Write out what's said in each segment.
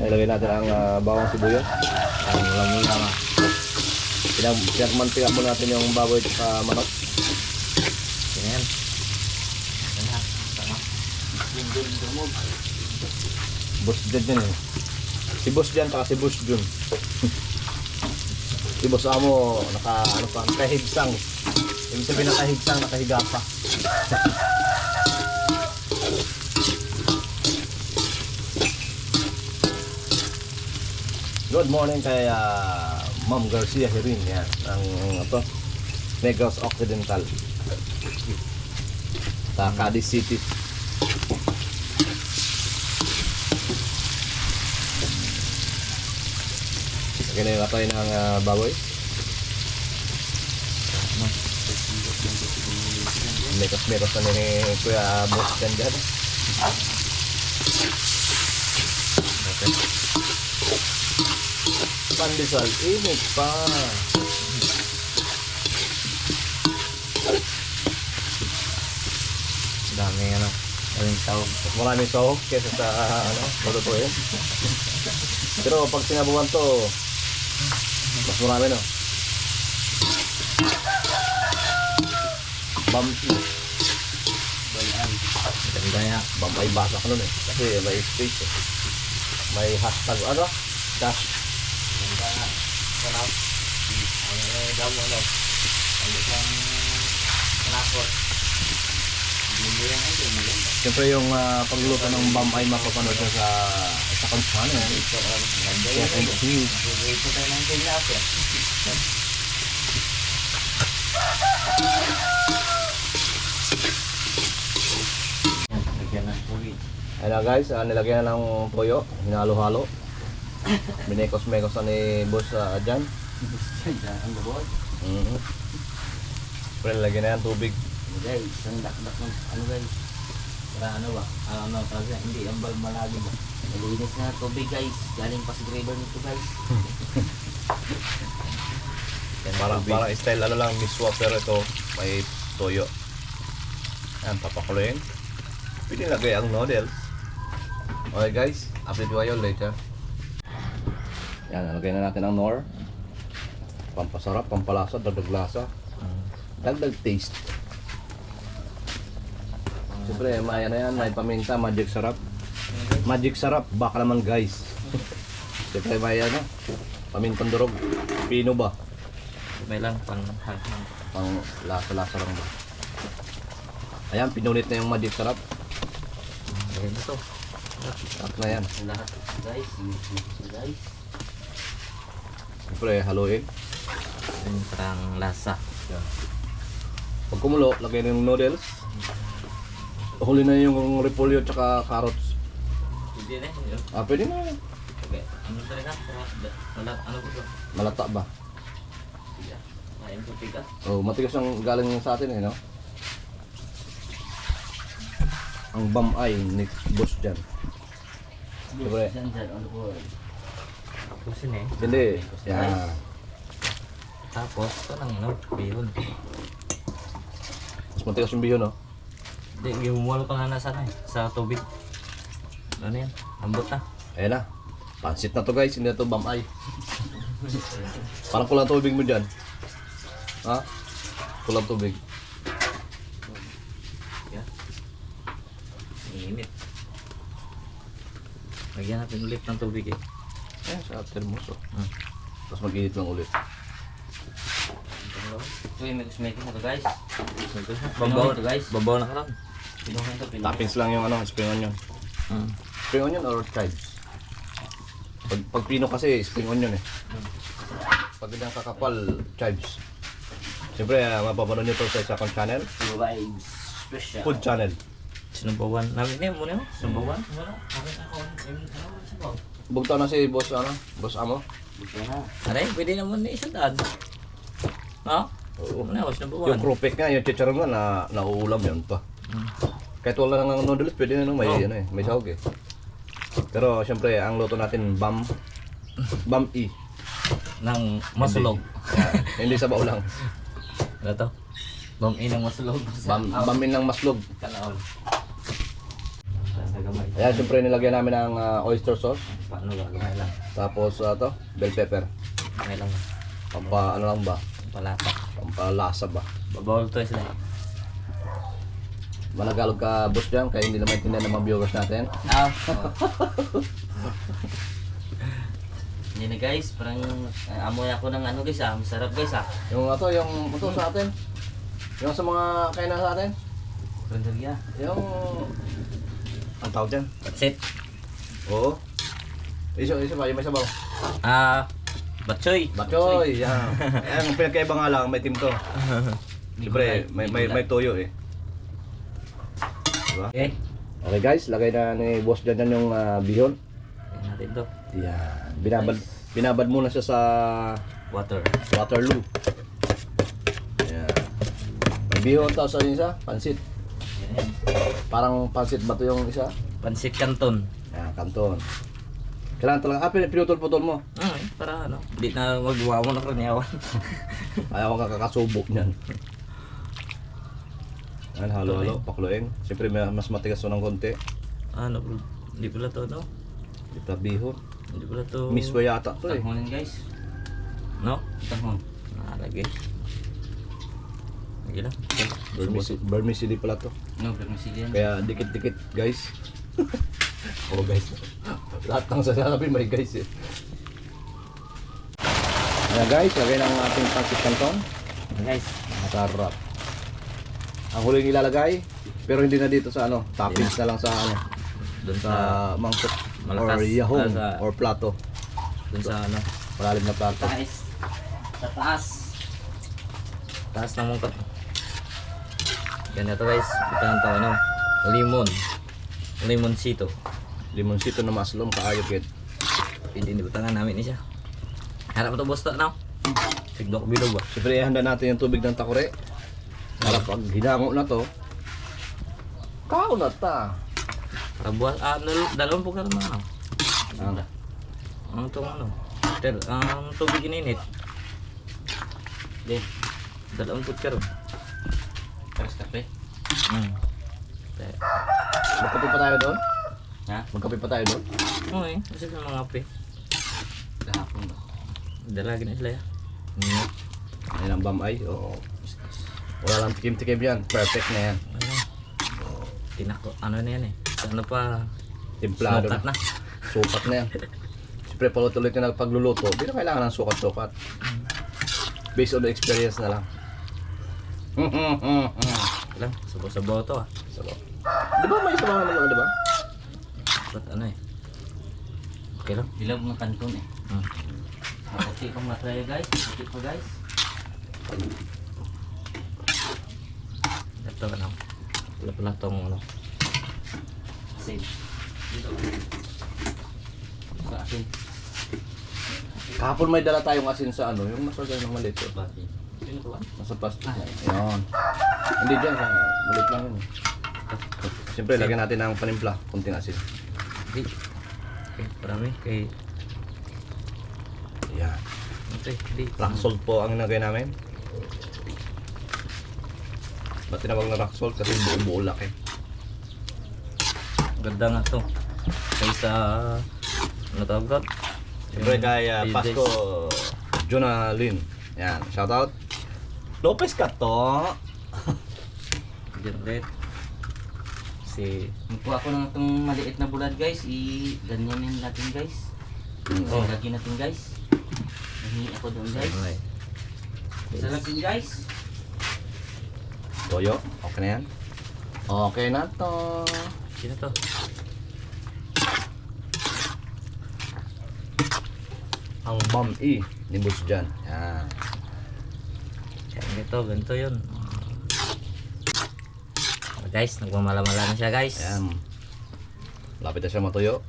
Ilagay natin ang bawang sibuyas. Ang lamang naman. Pinagmantika mo natin yung baboy at manok. Yan. Boss Jun yan eh. Si Boss Jun taka si Boss Jun. Si Boss Amo nakahigsang. Ibig sabihin nakahigsang, nakahiga pa. Good morning kay Ma'am Garcia Herin yan. Ang Negros Occidental. Sa Cadiz City. Lagyan na yung atay ng baboy. Mekos-mekos na ni Kuya Boss dyan dyan. Okay. Pandesal, init pa. Daming daming sahog. Maraming sahog kesa sa lutuin. Pero pag sinabuhan to, mas marami no. Bumpy. Ganda yan. Bumpy basak nun eh. Kasi may space eh. May hashtag dash. Ganda nga. Kanap. Ang damo ang isang kanakot. Hindi yan ay maganda. Siyempre yung pagluto ng bumpy mapapanood sa kong channel. Ganda yan. Ito tayo ng tilapia. Ayan guys, nilagyan na ng toyo, hinalo-halo. Binekos-mekos na ni Boss dyan. Ang gabon. Pero nilagyan na yan tubig. Guys, ang dakdak ng guys. Para ba? Kasi hindi ang malagi ba? Nalinis na tubig guys. Galing pa sa grader nito guys. Para style lang miswa pero ito may toyo. Ayan, papakuloyin. Pwede lagay ang noodles. Okay guys, update ko kayo later. Yan, nalagay na natin ang nor. Pampasarap, pampalasa, dagdag lasa. Dagdag taste. Siyempre, may may paminta, magic sarap. Magic sarap, baka naman guys. Siyempre may pamintang durog. Pino ba? May lang pang Pang lasa-lasa lang ba? Ayan, pinulit na yung magic sarap. Ayan ito. At na yan. Lahat guys, guys. Siyempre, haluin. Yung parang lasa. Yan. Pag kumulo, lagay na yung noodles. Huli na yung repolyo at carrots. Hindi na. Pwede na. Okay. Ano talaga? Ano ba ito? Malata ba? Ayun po tiga. Oh, matigas ang galing sa atin no? Ang bamay ni Boss dyan. Siyempre. Ano po? Kusin eh. Hindi. Yan. Tapos, parang bihon. Mas matigas yung biyo, no? Hindi, gumuwalo pa nga na sa tubig. Ano yan? Lambot na. Ayan na. Pansit na to guys, hindi na to bamay. Parang kulang tubig mo dyan. Ha? Kulang tubig. Yan. Init. Lagyan natin ulit ng tubig eh. Ayan, sa termoso. Tapos mag-init lang ulit. Uy, may kusmetik na to guys. Babaw na to guys. Babaw na ka lang. Toppings lang yung spring onion. Spring onion or chives? Pag pino kasi, spring onion eh. Pag ganyan kakapal, chives. Siyempre, mapapanood nyo to sa isa kong channel. Vibes special. Food channel. Sinumbawan. Namin niya muna mo. Sinumbawan. Wala. Bugtaw na si Boss, Boss Amo. Aray, pwede naman na isang daan. Ha? Oo. Ano, sinumbawan. Yung krupek nga, yung chicharon nga, nauulam yun pa. Kahit wala nang noodles, pwede na may, may sahog eh. Pero siyempre, ang luto natin, bam-i. Nang masulog. Hindi sa lang. Ano to? Bam-i ng masulog. Bamin ng maslog. Kanaol. Sa gamay. Ayan, siyempre nilagyan namin ng oyster sauce. Paano ba? Lumay lang. Tapos to, bell pepper. Lumay lang. Ano lang ba? Palata. Pampalasa ba? Babawal to sila. Managalog ka, boss dyan, kaya hindi naman maintindihan ng mga viewers natin. Ah. Hindi na guys, parang amoy ako ng ano guys masarap guys Yung yung ito sa atin. Yung sa mga kainan sa atin. Pandalia. Yung... Ang tawag dyan? Patsit. Oo. Isa pa, yung may sabaw. Batchoy. Batchoy, yan. Ayan, ang pinagkaiba nga lang, may team to. Siyempre, may toyo eh. Diba? Okay. Okay guys, lagay na ni boss dyan yung bihon. Lagyan natin to. Yan. Binabad muna siya sa Water. Waterloo. Yan. May bihon to sa isa, pansit. Yan. Parang pansit ba to yung isa? Pansit Canton. Yan, kanton. Kailangan talaga, pinutol-putol mo. Para ano, hindi na magwawa mo na karniyawan. Ayaw ko kakasubok niyan. Yan, halo-halo, pakuluin. Siyempre mas matigas to ng konti. Ano, hindi pala to, no? Ito bihon. Hindi pala to. Miswa yata to eh. Tanghon guys. No? Tanghon. Lagi. Lagi lang. Vermicelli pala to. No, vermicelli yan. Kaya dikit-dikit guys. Oh guys. Lahat ng sasabi may guys eh. Ayan guys, lagay ng ating pancit canton. Guys. Masarap. Ang huling ilalagay, pero hindi na dito sa ano, toppings na lang sa ano, Doon sa mangkok malakas. or yahong Sa- or plato. Doon sa ano. Malalim na plato. Taas. Sa taas. Taas ng mungkot. Ganito guys. Bitangan to ano. Limon. Limoncito. Limonsito na maslom kaayo kid. Hindi bitangan namin ni siya. Harap to boss to no. Sigdok bilog ba. Siyempre ihanda natin yung tubig ng takore. Para pag hinango na to, kao na ta. Para buwas dalawang po ka naman ano. Ang Ano tong ano? Ang tubig ininit. Din. Dalawang po ka ron. Pares kape. magkape pa tayo doon? Ha? Magkape pa tayo doon? Oo eh. Kasi sa mga kape. Gahapon ba? Dalagi na sila ya. Ayun ang bamay. Oo. Wala lang tikim-tikim yan. Perfect na yan. Ano? Tinako. Ano na yan eh. Ano pa? Timplado Sukat na. na. Sukat na yan. Siyempre, palutuloy ka na pagluluto. Hindi na kailangan ng sukat-sukat. Based on the experience na lang. Lang. Sabaw-sabaw to ah. Sabaw. Di ba may sabaw naman lang, di ba? Ba't ano eh? Okay lang. Bilog ng kanton eh. Maputi pang matry guys. Maputi pa guys. Ito ano. Wala pala tong ano. Save. Dito. Sa akin. Kahapon may dala tayong asin sa ano, yung nasa ganyan ng maliit. Oh. Bati. Sino to ba? Nasa plastic. Ayan. Hindi dyan, sa maliit lang yun. Siyempre, lagyan natin ng panimpla. Kunting asin. Di. Okay, parami. Kay... Ayan. Okay, di. Rock salt po ang nilagay namin. Ba't tinawag na rock salt? Kasi buo-buo laki. Ganda nga to. Kaysa... Ano tawag ko? Siyempre kay Pasko Jonalyn. Yan, shoutout. Lopez ka to. Diyan ulit. Si... Magkuha ko ng itong maliit na bulad guys. I-ganyanin natin guys. Oh. Lagyan natin guys. Nahingi ako doon guys. Okay. Sarap din guys. Toyo, okay na yan? Okay na to. Sino to? Ang bam-i. Nimbus dyan. Yan. Ganito yun. Guys, nagmamala-mala na siya guys. Ayan. Lapit na siya matuyo.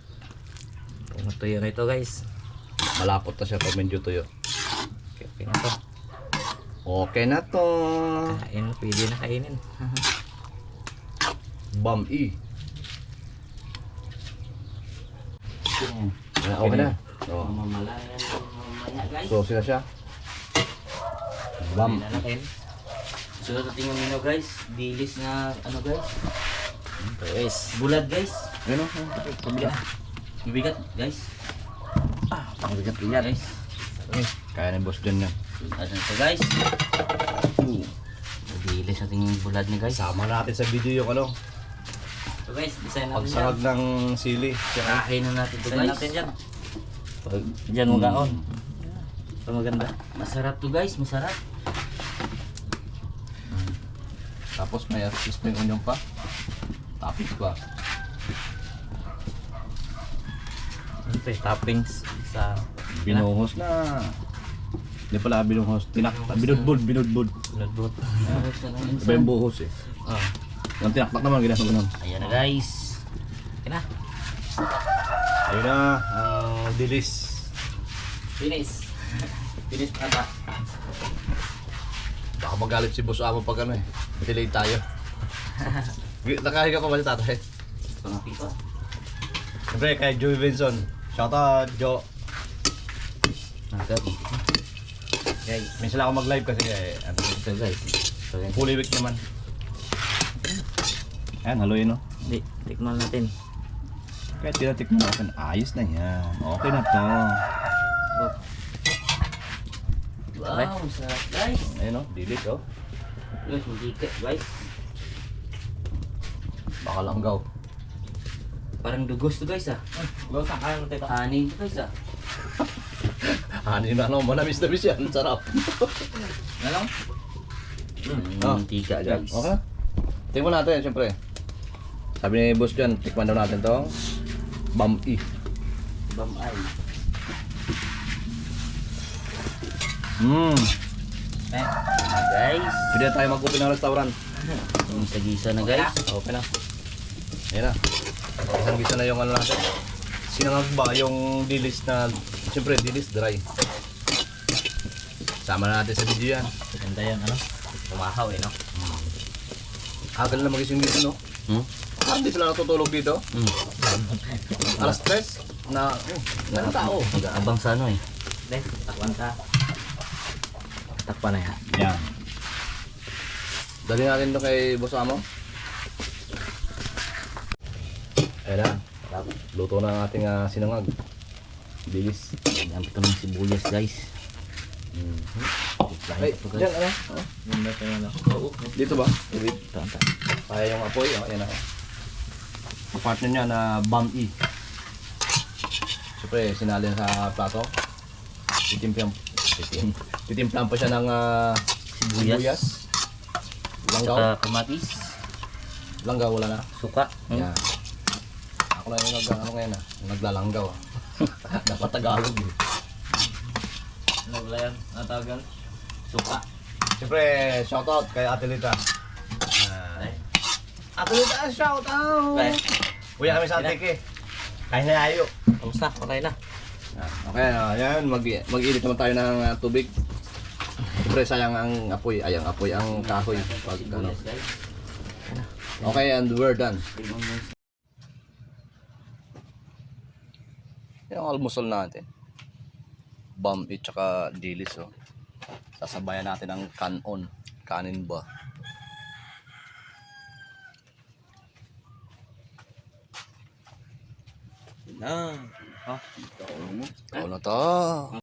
Pumatuyo na ito guys. Malapot na siya pag medyo tuyo. Okay na to. Okay na to. Kain, pwede na kainin. Bam-i. Okay na. Oh. Mamamalayan mamaya guys. So sila siya. Bam. Lalakayin. So tingnan niyo guys. Dilis na ano guys. Guys, Bulad guys. Ayun o. Pabigat. Mabigat guys. Ang bigat yan. Guys. Kaya ni boss dyan yan. Ano to guys? Mabilis natin yung bulad niya guys. Sama natin sa video yung ano, So guys, design natin pagsarag ng sili. Kain na natin to guys. natin dyan. Pag Diyan mo gaon. Ito maganda. masarap to guys, masarap. Tapos may spring onion pa. Tapos pa. Ito eh, toppings sa Binuhos na. Hindi pala binuhos. Binudbud. notebook. Iba yung buhos eh. Oh. Yung tinaktak naman, ginagawa ganun. Ayan na guys. Okay na. Ayun na, ang dilis. Finish. Finish pa ata. Baka magalit si boss Amo pag ano eh. Delay tayo. Nakahiga pa ba si tatay? Pangapi pa. Siyempre kay Joey Vinson. Shout out, Jo. Agad. Guys, minsan lang ako mag-live kasi ano, Ito guys. So guys. fully week naman. Ayan, haluin no. Di, tikman natin. Kaya tinatikman natin, ayos na yan. Okay na to. Wow, sarap guys. Ayun no, dilis oh. Guys, hindi ka guys. Baka langgaw. Parang dugos to guys ah. Go sa kaya natin ito. Hanin to guys ah. Hani na ano, manamis na bis yan. Sarap. Ano? Ah, Mantika guys. Okay na. Tingnan natin, siyempre. Sabi ni boss dyan, tikman daw natin to. Bam-i. Bam-ay. Guys. Pwede na tayo mag-open ng restaurant. Yung gisa na guys. Okay na. Ayan na. Isang gisa na yung ano natin. Sinangag ba yung dilis na, siyempre dilis dry. Sama na natin sa video yan. Ganda yan, ano? Tumahaw eh, no? Agal na magising dito, no? Parang di sila natutulog dito. Alas 3 na, ng tao. Mag-aabang sa ano eh. Hindi, takpan ka. Takpan na yan. Yan. Dali natin ito kay Boss Amo. Ayan na. Luto na ang ating sinangag. Bilis. Yan ito ng sibuyas guys. Ay, dyan ano? Ganda ito yan, ano? Dito ba? Wait. Kaya yung apoy. Ayan na. Ang partner niya na bam-i. Siyempre, sinali na sa plato. Titimplan pa siya ng sibuyas. Langgaw. Saka kamatis. Langgaw wala na. Suka. Yan. Ako na yung ano ngayon naglalanggaw. Dapat Tagalog eh. Ano ba yan? Natagal? Suka. Siyempre, shoutout kay Ate Lita. Ate Lita, shoutout! Uya kami sa Antike. Kaya na ayo. Tapos na, patay na. Okay, ayan, mag-init naman tayo ng tubig. Siyempre, sayang ang apoy. Ay, ang apoy, ang kahoy. Pag, ano. Sibuyas guys. Okay, and we're done. Yan ang almusal natin. Bam-i tsaka dilis, oh. Sasabayan natin ang kanon. Kanin ba? Na. Ikaw na to.